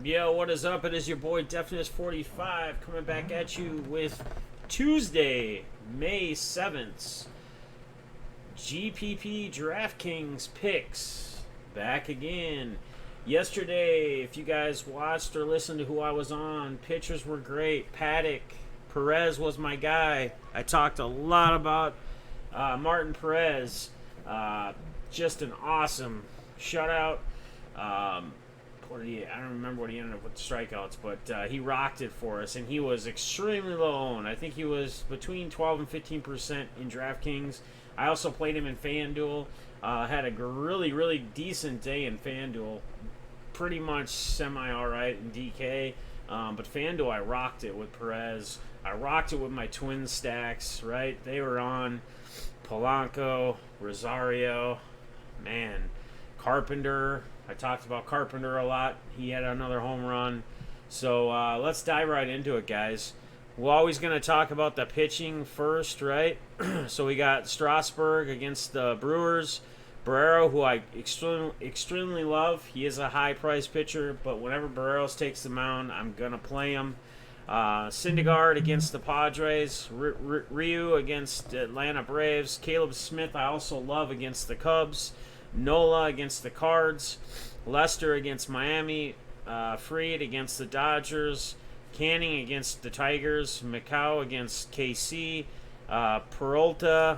Yo, what is up? It is your boy Defness45 coming back at you with Tuesday, May 7th. GPP DraftKings picks. Back again. Yesterday, if you guys watched or listened to who I was on, pitchers were great. Paddock, Perez was my guy. I talked a lot about Martin Perez. Just an awesome shutout. I don't remember what he ended up with strikeouts, but he rocked it for us, and he was extremely low owned. I think he was between 12 and 15% in DraftKings. I also played him in FanDuel. Had a really decent day in FanDuel. Pretty much semi alright in DK. But FanDuel, I rocked it with Perez. I rocked it with my twin stacks, right? They were on Polanco, Rosario, man, Carpenter. I talked about Carpenter a lot. He had another home run. So let's dive right into it, guys. We're always going to talk about the pitching first, right? So we got Strasburg against the Brewers. Barrero, who I extremely love. He is a high-priced pitcher, but whenever Barreros takes the mound, I'm going to play him. Syndergaard against the Padres. Ryu against Atlanta Braves. Caleb Smith I also love against the Cubs. Nola against the Cards. Lester against Miami. Fried against the Dodgers. Canning against the Tigers. Macau against KC. Peralta,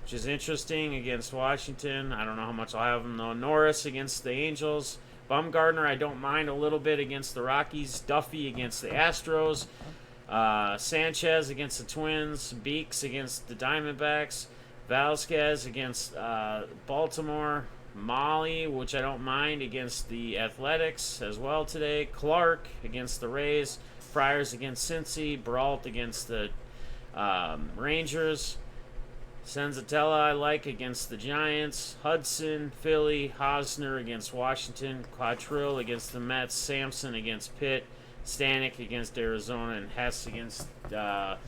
which is interesting, against Washington. I don't know how much I'll have him though. Norris against the Angels. Bumgarner I don't mind a little bit against the Rockies. Duffy against the Astros. Sanchez against the Twins. Beeks against the Diamondbacks. Vasquez against Baltimore. Molly, which I don't mind, against the Athletics as well today. Clark against the Rays. Friars against Cincy. Brault against the Rangers. Senzatella I like against the Giants. Hudson, Philly. Hosner against Washington. Quattrell against the Mets. Sampson against Pitt. Stanek against Arizona. And Hess against the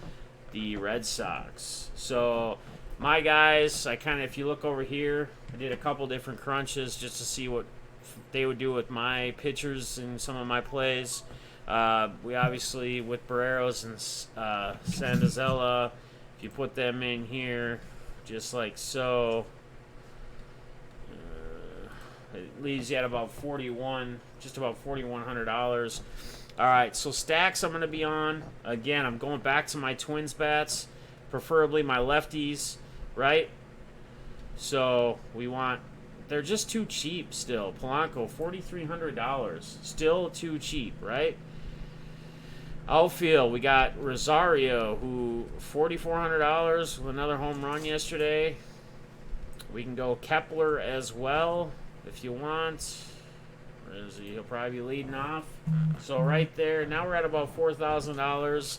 Red Sox. So my guys, if you look over here, I did a couple different crunches just to see what they would do with my pitchers in some of my plays. We obviously, with Barreros and Sandazella, if you put them in here, just like so, it leaves you at about just about $4,100. All right, so stacks I'm going to be on. Again, I'm going back to my Twins bats, preferably my lefties, right? So they're just too cheap still. Polanco, $4,300. Still too cheap, right? Outfield, we got Rosario, who $4,400 with another home run yesterday. We can go Kepler as well if you want. He'll probably be leading off. So right there, now we're at about $4,000.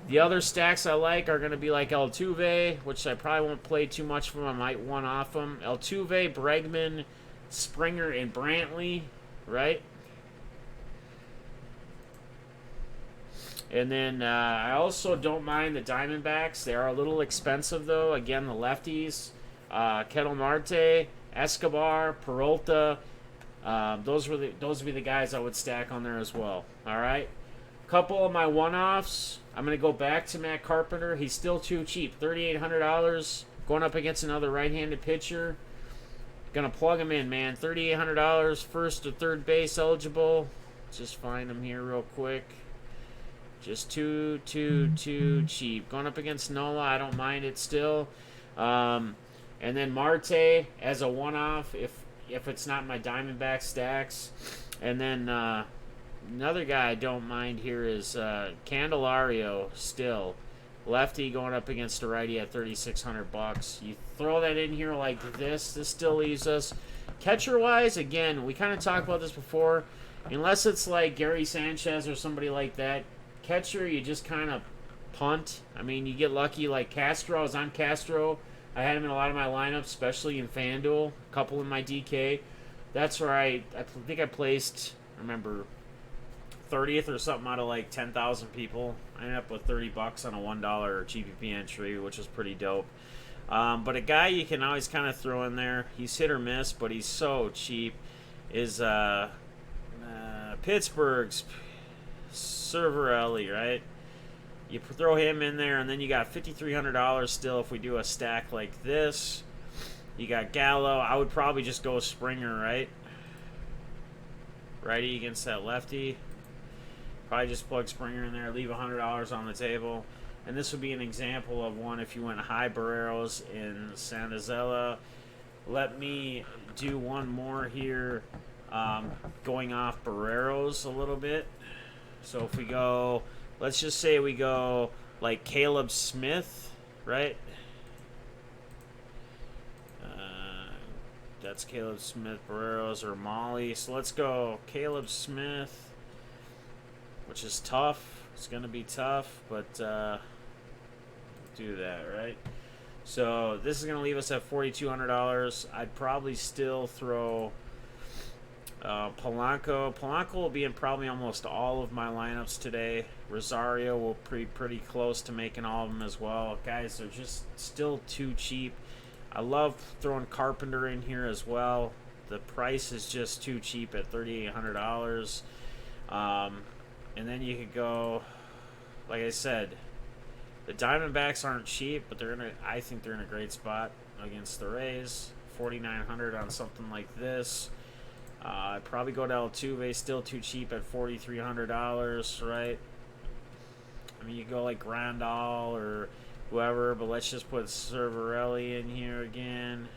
The other stacks I like are going to be like Altuve, which I probably won't play too much from. I might one-off them. Altuve, Bregman, Springer, and Brantley, right? And then I also don't mind the Diamondbacks. They are a little expensive, though. Again, the lefties. Kettle Marte, Escobar, Peralta. Those would be the guys I would stack on there as well. All right? Couple of my one-offs. I'm going to go back to Matt Carpenter. He's still too cheap. $3,800. Going up against another right-handed pitcher. Going to plug him in, man. $3,800. First or third base eligible. Just find him here real quick. Just too cheap. Going up against Nola, I don't mind it still. And then Marte as a one-off if it's not my Diamondback stacks. And then another guy I don't mind here is Candelario still. Lefty going up against a righty at $3,600. You throw that in here like this still leaves us. Catcher-wise, again, we kind of talked about this before. Unless it's like Gary Sanchez or somebody like that, catcher, you just kind of punt. I mean, you get lucky like Castro. I was on Castro. I had him in a lot of my lineups, especially in FanDuel, a couple in my DK. That's where I think I placed, I remember, 30th or something out of like 10,000 people. I ended up with $30 on a $1 GPP entry, which was pretty dope. But a guy you can always kind of throw in there, he's hit or miss, but he's so cheap, is Pittsburgh's Cervelli, right? You throw him in there, and then you got $5,300 still if we do a stack like this. You got Gallo. I would probably just go Springer, right? Righty against that lefty. Probably just plug Springer in there, leave $100 on the table. And this would be an example of one if you went high Barreros in Santazella. Let me do one more here, going off Barreros a little bit. So if we go, let's just say we go like Caleb Smith, right? That's Caleb Smith, Barreros, or Molly. So let's go Caleb Smith, which is tough. It's going to be tough, but do that, right? So this is going to leave us at $4,200. I'd probably still throw Polanco. Polanco will be in probably almost all of my lineups today. Rosario will be pretty close to making all of them as well. Guys, they're just still too cheap. I love throwing Carpenter in here as well. The price is just too cheap at $3,800. And then you could go, like I said, the Diamondbacks aren't cheap, but I think they're in a great spot against the Rays. $4,900 on something like this. I'd probably go to Altuve, still too cheap at $4,300, right? I mean, you go like Grandal or whoever, but let's just put Cervelli in here again.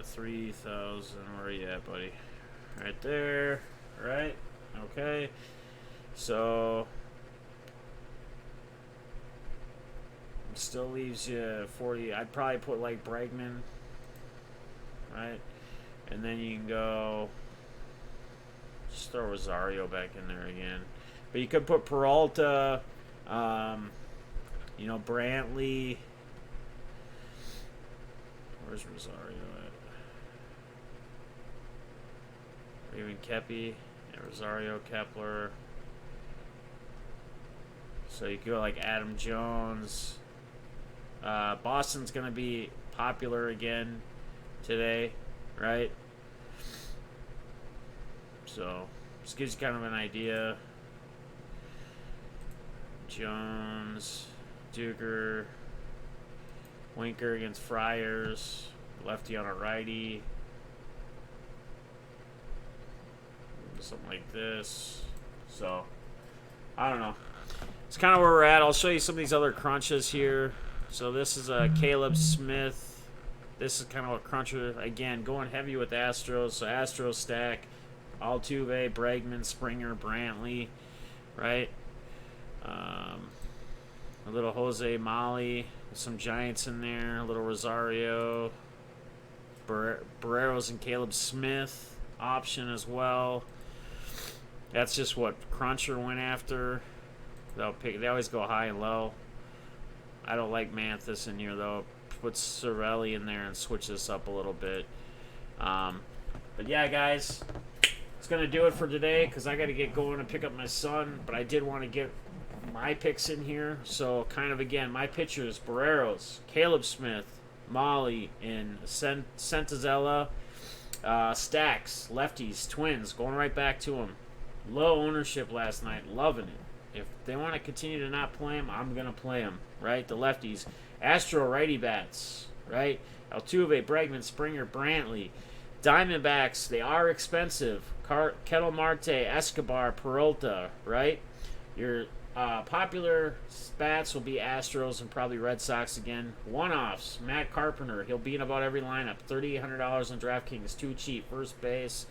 3,000. Where are you at, buddy? Right there. Right? Okay. So still leaves you 40. I'd probably put like Bregman, right? And then you can go just throw Rosario back in there again. But you could put Peralta, you know, Brantley. Where's Rosario at? Or even Kepi. Yeah, Rosario, Kepler. So you could go like Adam Jones. Boston's going to be popular again today, right? So just gives you kind of an idea. Jones, Duker, Winker against Friars, lefty on a righty. Something like this. So, I don't know. It's kind of where we're at. I'll show you some of these other crunches here. So this is a Caleb Smith. This is kind of a cruncher. Again, going heavy with Astros. So Astros stack. Altuve, Bregman, Springer, Brantley. Right? A little Jose Molly. Some Giants in there. A little Rosario. Barreros and Caleb Smith. Option as well. That's just what Cruncher went after. They always go high and low. I don't like Manthus in here, though. Put Cervelli in there and switch this up a little bit. But yeah, guys, it's going to do it for today because I got to get going and pick up my son. But I did want to get my picks in here. So, kind of, again, my pitchers, Barreros, Caleb Smith, Molly, and Santazella. Stacks, lefties, Twins, going right back to them. Low ownership last night, loving it. If they want to continue to not play them, I'm going to play them, right? The lefties. Astro righty bats, right? Altuve, Bregman, Springer, Brantley. Diamondbacks, they are expensive. Kettle Marte, Escobar, Peralta, right? Your popular bats will be Astros and probably Red Sox again. One-offs, Matt Carpenter. He'll be in about every lineup. $3,800 on DraftKings. Too cheap. First base,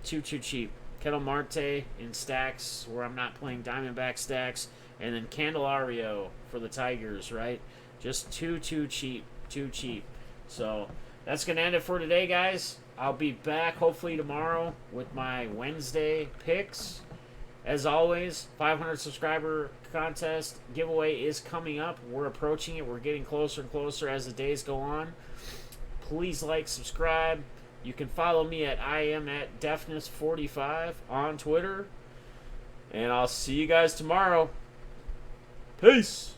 too cheap. Kettle Marte in stacks where I'm not playing Diamondback stacks. And then Candelario for the Tigers, right? Just too cheap. Too cheap. So that's going to end it for today, guys. I'll be back hopefully tomorrow with my Wednesday picks. As always, 500 subscriber contest giveaway is coming up. We're approaching it. We're getting closer and closer as the days go on. Please like, subscribe. You can follow me at Defness45 on Twitter. And I'll see you guys tomorrow. Peace.